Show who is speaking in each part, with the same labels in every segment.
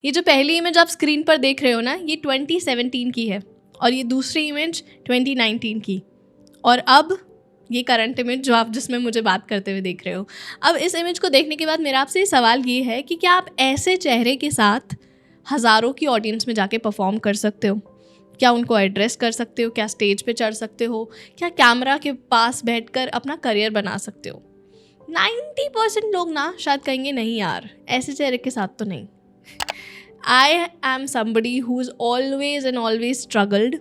Speaker 1: ये जो पहली इमेज आप स्क्रीन पर देख रहे हो ना, ये 2017 की है और ये दूसरी इमेज 2019 की, और अब ये करंट इमेज जो आप जिसमें मुझे बात करते हुए देख रहे हो। अब इस इमेज को देखने के बाद मेरा आपसे सवाल ये है कि क्या आप ऐसे चेहरे के साथ हज़ारों की ऑडियंस में जाके परफॉर्म कर सकते हो? क्या उनको एड्रेस कर सकते हो? क्या स्टेज पे चढ़ सकते हो? क्या कैमरा के पास बैठकर अपना करियर बना सकते हो? 90% लोग ना शायद कहेंगे नहीं यार, ऐसे चेहरे के साथ तो नहीं। I am somebody who's always and always struggled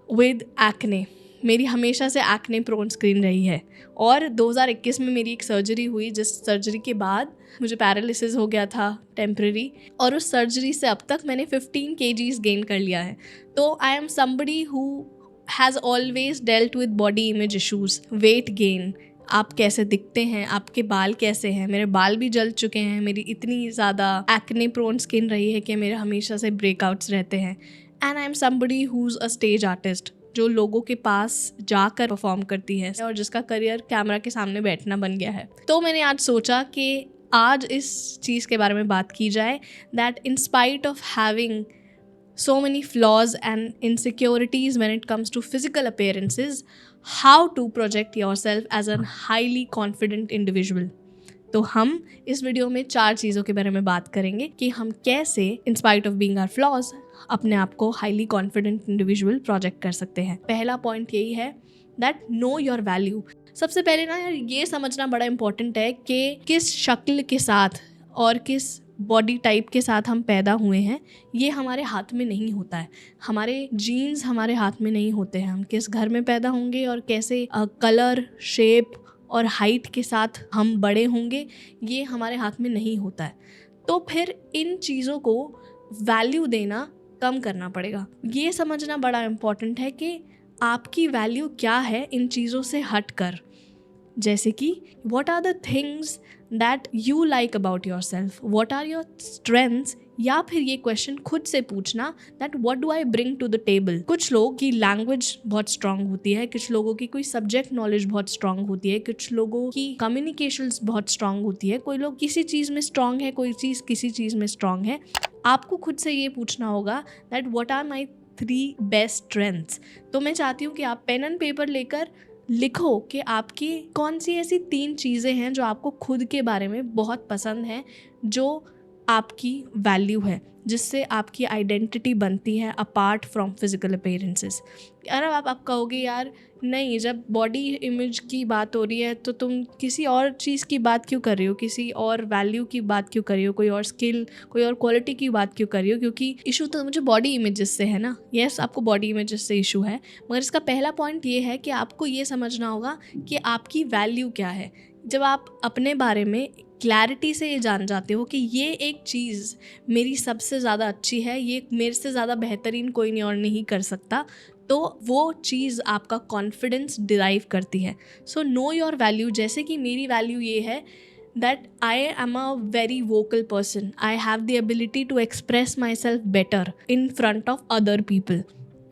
Speaker 1: with acne. मेरी हमेशा से एक्ने प्रोन स्किन रही है और 2021 में मेरी एक सर्जरी हुई, जिस सर्जरी के बाद मुझे पैरालिसिस हो गया था टेम्परेरी, और उस सर्जरी से अब तक मैंने 15 kgs गेन कर लिया है। तो I am somebody who has always dealt with body image issues, weight gain, आप कैसे दिखते हैं, आपके बाल कैसे हैं। मेरे बाल भी जल चुके हैं, मेरी इतनी ज़्यादा एक्ने प्रोन स्किन रही है कि मेरे हमेशा से ब्रेकआउट्स रहते हैं। And I am somebody who's a stage artist, जो लोगों के पास जाकर परफॉर्म करती है और जिसका करियर कैमरा के सामने बैठना बन गया है। तो मैंने आज सोचा कि आज इस चीज़ के बारे में बात की जाए, that in spite of having so many flaws and insecurities when it comes to physical appearances, how to project yourself as a highly confident individual. तो हम इस वीडियो में 4 चीज़ों के बारे में बात करेंगे कि हम कैसे in spite of being our flaws अपने आप को highly confident individual प्रोजेक्ट कर सकते हैं। पहला पॉइंट यही है that know your value. सबसे पहले ना यार ये समझना बड़ा इम्पोर्टेंट है कि किस शक्ल के साथ और किस बॉडी टाइप के साथ हम पैदा हुए हैं, ये हमारे हाथ में नहीं होता है। हमारे जीन्स हमारे हाथ में नहीं होते हैं। हम किस घर में पैदा होंगे और कैसे कलर, शेप और हाइट के साथ हम बड़े होंगे, ये हमारे हाथ में नहीं होता है। तो फिर इन चीज़ों को वैल्यू देना कम करना पड़ेगा। ये समझना बड़ा इम्पॉर्टेंट है कि आपकी वैल्यू क्या है इन चीज़ों से हट कर। जैसे कि what are the things that you like about yourself, what are your strengths, या फिर ये क्वेश्चन खुद से पूछना that what do I bring to the table. कुछ लोगों की लैंग्वेज बहुत स्ट्रांग होती है, कुछ लोगों की कोई सब्जेक्ट नॉलेज बहुत स्ट्रांग होती है, कुछ लोगों की कम्युनिकेशंस बहुत स्ट्रांग होती है, कोई लोग किसी चीज़ में स्ट्रांग है, कोई चीज़ किसी चीज़ में स्ट्रांग है। आपको खुद से ये पूछना होगा that what are my 3 best strengths. तो मैं चाहती हूँ कि आप पेन एंड पेपर लेकर लिखो कि आपकी कौन सी ऐसी 3 चीज़ें हैं जो आपको खुद के बारे में बहुत पसंद हैं, जो आपकी वैल्यू है, जिससे आपकी आइडेंटिटी बनती है अपार्ट फ्रॉम फिजिकल अपीयरेंसेस। यार आप कहोगे यार नहीं, जब बॉडी इमेज की बात हो रही है तो तुम किसी और चीज़ की बात क्यों कर रही हो, किसी और वैल्यू की बात क्यों कर रही हो, कोई और स्किल, कोई और क्वालिटी की बात क्यों कर रही हो, क्योंकि इशू तो मुझे बॉडी इमेजेस से है ना। यस, आपको बॉडी इमेजेस से इशू है, मगर इसका पहला पॉइंट ये है कि आपको ये समझना होगा कि आपकी वैल्यू क्या है। जब आप अपने बारे में क्लैरिटी से ये जान जाते हो कि ये एक चीज़ मेरी सबसे ज़्यादा अच्छी है, ये मेरे से ज़्यादा बेहतरीन कोई नहीं और नहीं कर सकता, तो वो चीज़ आपका कॉन्फिडेंस डिराइव करती है। So know your value. जैसे कि मेरी वैल्यू ये है that I am a very vocal person, I have the ability to express myself better in front of other people.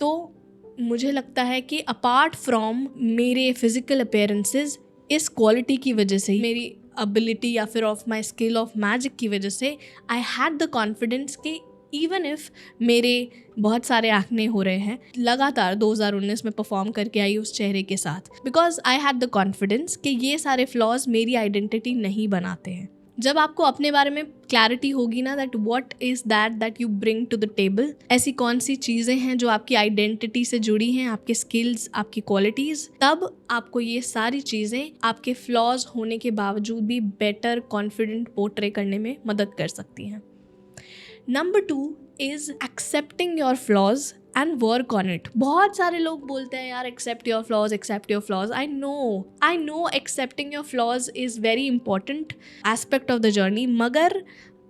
Speaker 1: तो मुझे लगता है कि अपार्ट फ्रॉम मेरे फिजिकल अपीयरेंसेस, इस क्वालिटी की वजह से, मेरी एबिलिटी या फिर of my skill of magic की वजह से, आई हैड द कॉन्फिडेंस कि इवन इफ़ मेरे बहुत सारे एक्ने हो रहे हैं, लगातार 2019 में परफॉर्म करके आई उस चेहरे के साथ, because I had the confidence कि ये सारे फ्लॉज मेरी आइडेंटिटी नहीं बनाते हैं। जब आपको अपने बारे में क्लैरिटी होगी ना that what is that you bring to the table, ऐसी कौन सी चीज़ें हैं जो आपकी आइडेंटिटी से जुड़ी हैं, आपके स्किल्स, आपकी क्वालिटीज़, तब आपको ये सारी चीज़ें आपके फ्लॉज होने के बावजूद भी बेटर कॉन्फिडेंट पोर्ट्रे करने में मदद कर सकती हैं। Number 2 is accepting your flaws and work on it. बहुत सारे लोग बोलते हैं यार accept your flaws, accept your flaws. I know accepting your flaws is very important aspect of the journey, मगर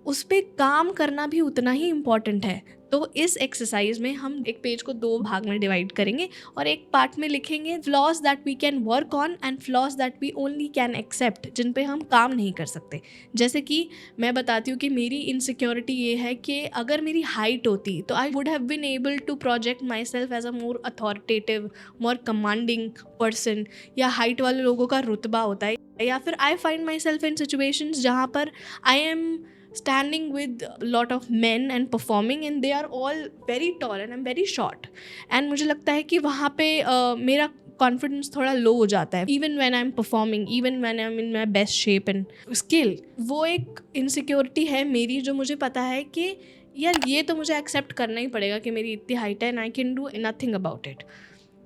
Speaker 1: उस पर काम करना भी उतना ही इम्पॉर्टेंट है। तो इस एक्सरसाइज में हम एक पेज को 2 भाग में डिवाइड करेंगे और एक पार्ट में लिखेंगे flaws that we can work on and flaws that we only can accept, जिन पे हम काम नहीं कर सकते। जैसे कि मैं बताती हूँ कि मेरी इनसिक्योरिटी ये है कि अगर मेरी हाइट होती तो I would have been able to project myself as a more authoritative, more commanding person, या हाइट वाले लोगों का रुतबा होता है, या फिर I find myself in situations जहाँ पर I am standing with a lot of men and performing, and they are all very tall and I'm very short, and मुझे लगता है कि वहाँ पे मेरा कॉन्फिडेंस थोड़ा लो हो जाता है, even when I am performing, even when I am in my best shape and skill. वो एक इनसिक्योरिटी है मेरी, जो मुझे पता है कि यार ये तो मुझे एक्सेप्ट करना ही पड़ेगा कि मेरी इतनी हाइट है and I can do nothing about it.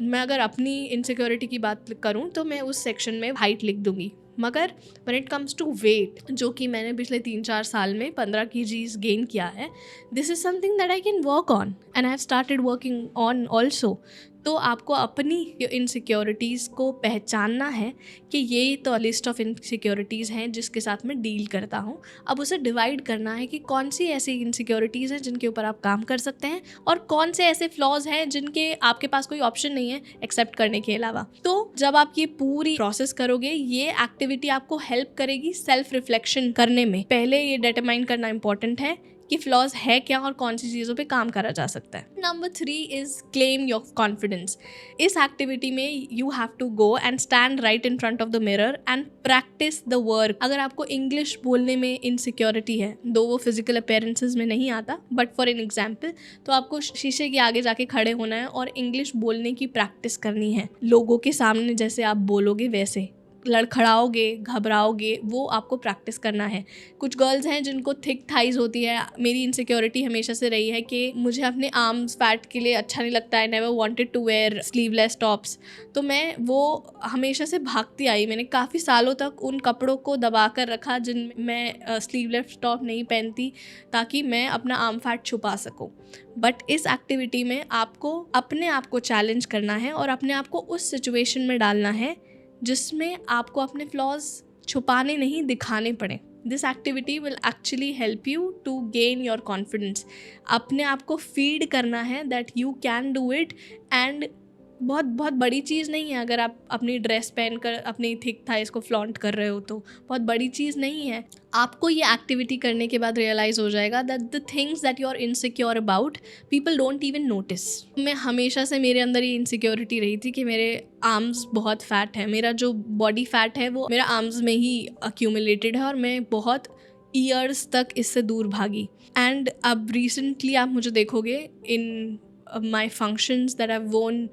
Speaker 1: मैं अगर अपनी इनसिक्योरिटी की बात करूँ तो मैं उस सेक्शन में हाइट लिख दूँगी, मगर when it comes to weight, जो कि मैंने पिछले 3-4 साल में 15 kgs गेन किया है, this is something that I can work on and I have started working on also. तो आपको अपनी इनसिक्योरिटीज़ को पहचानना है कि ये तो लिस्ट ऑफ इनसिक्योरिटीज़ हैं जिसके साथ मैं डील करता हूँ। अब उसे डिवाइड करना है कि कौन सी ऐसी इनसिक्योरिटीज़ हैं जिनके ऊपर आप काम कर सकते हैं और कौन से ऐसे फ्लॉज हैं जिनके आपके पास कोई ऑप्शन नहीं है एक्सेप्ट करने के अलावा। तो जब आप ये पूरी प्रोसेस करोगे, ये एक्टिविटी आपको हेल्प करेगी सेल्फ रिफ्लेक्शन करने में। पहले ये डिटरमाइन करना इंपॉर्टेंट है कि फ्लॉज है क्या और कौन सी चीज़ों पे काम करा जा सकता है। Number 3 is claim your confidence. इस एक्टिविटी में you have to go and stand right in front of the mirror and practice the work. अगर आपको इंग्लिश बोलने में इनसिक्योरिटी है, दो वो फिजिकल अपीयरेंसेस में नहीं आता, बट फॉर एन एग्जाम्पल, तो आपको शीशे के आगे जाके खड़े होना है और इंग्लिश बोलने की प्रैक्टिस करनी है। लोगों के सामने जैसे आप बोलोगे वैसे, लड़खड़ाओगे, घबराओगे, वो आपको प्रैक्टिस करना है। कुछ गर्ल्स हैं जिनको थिक थाइज होती है। मेरी इनसिक्योरिटी हमेशा से रही है कि मुझे अपने आर्म्स फैट के लिए अच्छा नहीं लगता है, never wanted to wear sleeveless tops. तो मैं वो हमेशा से भागती आई, मैंने काफ़ी सालों तक उन कपड़ों को दबा कर रखा जिन मैं स्लीवलेस टॉप नहीं पहनती, ताकि मैं अपना आर्म फैट छुपा सकूं। बट इस एक्टिविटी में आपको अपने आप को चैलेंज करना है और अपने आप को उस सिचुएशन में डालना है जिसमें आपको अपने फ्लॉज छुपाने नहीं, दिखाने पड़े। This activity will actually help you to gain your confidence. अपने आप को फीड करना है that you can do it, and बहुत बड़ी चीज़ नहीं है अगर आप अपनी ड्रेस पहनकर अपनी थिक थाइस को फ्लॉन्ट कर रहे हो, तो बहुत बड़ी चीज़ नहीं है। आपको ये एक्टिविटी करने के बाद रियलाइज़ हो जाएगा that the things that you are insecure about people don't even notice. मैं हमेशा से मेरे अंदर ये इनसिक्योरिटी रही थी कि मेरे आर्म्स बहुत फैट है, मेरा जो बॉडी फैट है वो मेरा आर्म्स में ही अक्यूमुलेटेड है और मैं बहुत ईयर्स तक इससे दूर भागी। एंड अब रिसेंटली आप मुझे देखोगे इन माई फंक्शंस दैट आई वोन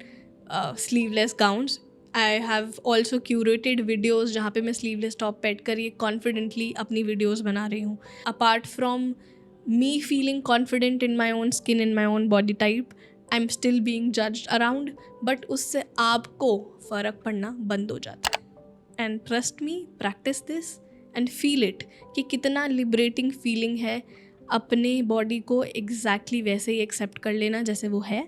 Speaker 1: sleeveless gowns. I have also curated videos जहाँ पे मैं sleeveless top पहन कर ये confidently अपनी videos बना रही हूँ। Apart from me feeling confident in my own skin, in my own body type, I'm still being judged around, but उससे आपको फ़र्क पड़ना बंद हो जाता है। And trust me, practice this and feel it कि कितना liberating feeling है अपने body को exactly वैसे ही accept कर लेना जैसे वो है।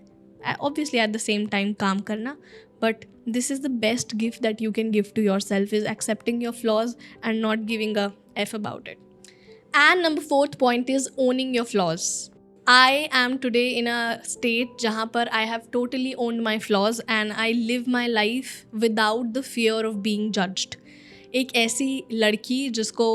Speaker 1: Obviously at the same time काम करना, but this is the best gift that you can give to yourself, is accepting your flaws and not giving a F about it. And number 4th point is owning your flaws. I am today in a state जहाँ पर I have totally owned my flaws and I live my life without the fear of being judged. एक ऐसी लड़की जिसको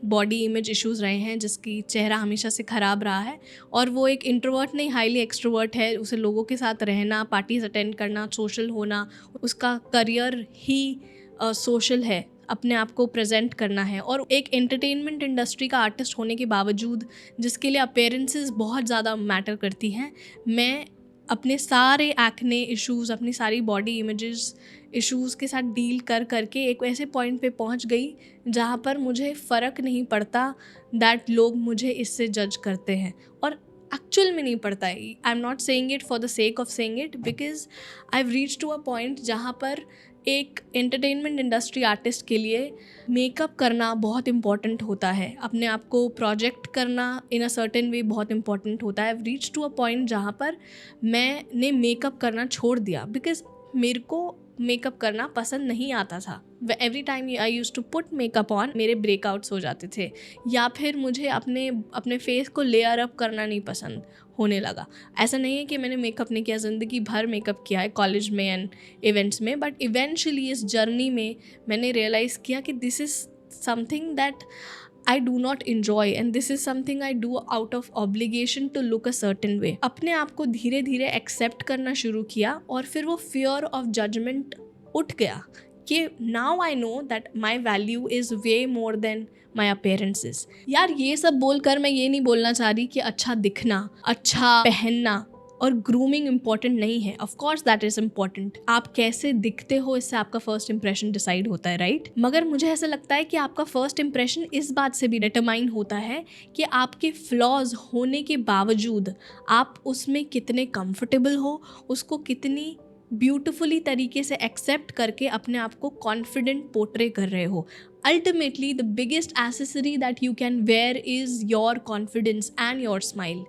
Speaker 1: body image issues रहे हैं, जिसकी चेहरा हमेशा से ख़राब रहा है, और वो एक इंट्रोवर्ट नहीं, हाईली एक्सट्रोवर्ट है। उसे लोगों के साथ रहना, पार्टीज़ अटेंड करना, सोशल होना, उसका करियर ही सोशल है, अपने आप को प्रेजेंट करना है। और एक एंटरटेनमेंट इंडस्ट्री का आर्टिस्ट होने के बावजूद, जिसके लिए अपीयरेंसेस बहुत ज़्यादा मैटर करती हैं, मैं अपने सारे एक्ने इश्यूज़, अपनी सारी बॉडी इमेजेस इश्यूज़ के साथ डील कर करके एक ऐसे पॉइंट पे पहुंच गई जहाँ पर मुझे फ़र्क नहीं पड़ता दैट लोग मुझे इससे जज करते हैं, और एक्चुअल में नहीं पड़ता है। I am not saying it for the sake of saying it, because I have reached to a point जहाँ पर एक एंटरटेनमेंट इंडस्ट्री आर्टिस्ट के लिए मेकअप करना बहुत इंपॉर्टेंट होता है, अपने आप को प्रोजेक्ट करना इन अ सर्टेन वे बहुत इंपॉर्टेंट होता है। I have reached to a point जहाँ पर मैंने मेकअप करना छोड़ दिया, बिकॉज मेरे को मेकअप करना पसंद नहीं आता था। Every time I use to put makeup on, मेरे ब्रेकआउट्स हो जाते थे, या फिर मुझे अपने फेस को लेयर अप करना नहीं पसंद होने लगा। ऐसा नहीं है कि मैंने मेकअप नहीं किया, ज़िंदगी भर मेकअप किया है कॉलेज में एंड इवेंट्स में, बट इवेंचुअली इस जर्नी में मैंने रियलाइज़ किया कि this is something that I do not enjoy and this is something I do out of obligation to look a certain way. अपने आप को धीरे धीरे एक्सेप्ट करना शुरू किया और फिर वो fear of judgment उठ गया कि now I know that my value is way more than my appearances. यार ये सब बोलकर मैं ये नहीं बोलना चाह रही कि अच्छा दिखना, अच्छा पहनना और ग्रूमिंग इम्पॉर्टेंट नहीं है। Of course that is important. आप कैसे दिखते हो इससे आपका फर्स्ट इंप्रेशन डिसाइड होता है, राइट? मगर मुझे ऐसा लगता है कि आपका फर्स्ट इंप्रेशन इस बात से भी डिटरमाइन होता है कि आपके फ्लॉज होने के बावजूद आप उसमें कितने कंफर्टेबल हो, उसको कितनी ब्यूटिफुली तरीके से एक्सेप्ट करके अपने आप को कॉन्फिडेंट पोर्ट्रे कर रहे हो। Ultimately the biggest accessory that you can wear is your confidence and your smile.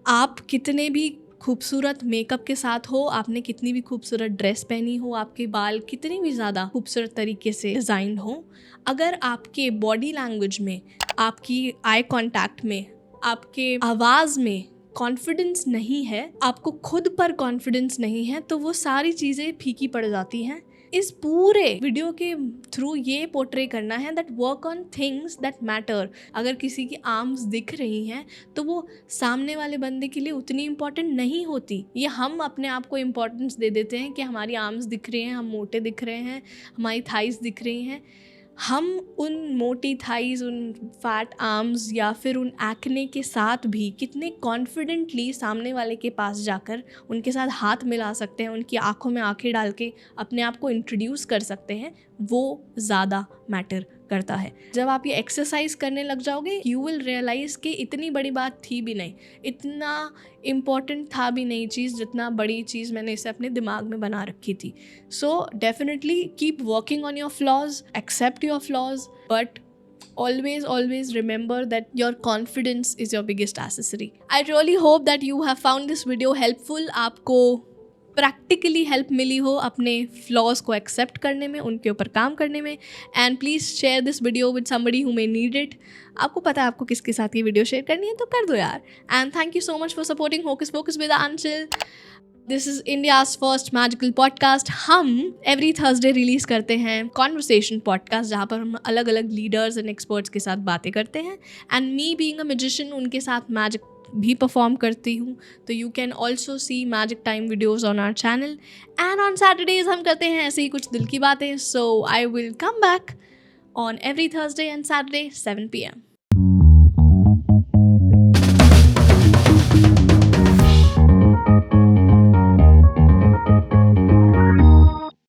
Speaker 1: आप कितने भी खूबसूरत मेकअप के साथ हो, आपने कितनी भी खूबसूरत ड्रेस पहनी हो, आपके बाल कितनी भी ज़्यादा खूबसूरत तरीके से डिज़ाइन हो, अगर आपके बॉडी लैंग्वेज में, आपकी आई कांटेक्ट में, आपके आवाज़ में कॉन्फिडेंस नहीं है, आपको खुद पर कॉन्फिडेंस नहीं है, तो वो सारी चीज़ें फीकी पड़ जाती हैं। इस पूरे वीडियो के थ्रू ये पोर्ट्रे करना है that work on things that matter. अगर किसी की आर्म्स दिख रही हैं तो वो सामने वाले बंदे के लिए उतनी इम्पॉर्टेंट नहीं होती। ये हम अपने आप को इम्पॉर्टेंस दे देते हैं कि हमारी आर्म्स दिख रही हैं, हम मोटे दिख रहे हैं, हमारी थाइस दिख रही हैं। हम उन मोटी थाइज, उन फैट आर्म्स या फिर उन एक्ने के साथ भी कितने कॉन्फिडेंटली सामने वाले के पास जाकर उनके साथ हाथ मिला सकते हैं, उनकी आंखों में आंखें डाल के अपने आप को इंट्रोड्यूस कर सकते हैं, वो ज़्यादा मैटर करता है। जब आप ये एक्सरसाइज करने लग जाओगे यू विल रियलाइज़ कि इतनी बड़ी बात थी भी नहीं, इतना इम्पॉर्टेंट था भी नहीं चीज़ जितना बड़ी चीज़ मैंने इसे अपने दिमाग में बना रखी थी। So definitely keep working on your flaws, accept your flaws, but always remember that your confidence is your biggest accessory. I really hope that you have found this video helpful. आपको प्रैक्टिकली हेल्प मिली हो अपने flaws को accept करने में, उनके ऊपर काम करने में। And please share this video with somebody who may need it. आपको पता है आपको किसके साथ ये वीडियो शेयर करनी है तो कर दो यार। And thank you so much for supporting Hocus Pocus with Aanchal. This is India's first magical podcast. हम एवरी थर्सडे रिलीज़ करते हैं कॉन्वर्सेशन पॉडकास्ट, जहाँ पर हम अलग अलग लीडर्स एंड एक्सपर्ट्स के साथ बातें करते हैं। And me being a magician, उनके साथ मैजिक भी परफॉर्म करती हूँ। तो you can also see magic time videos on our channel. And on Saturdays हम करते हैं ऐसे ही कुछ दिल की बातें। So I will come back on every Thursday and Saturday 7 PM.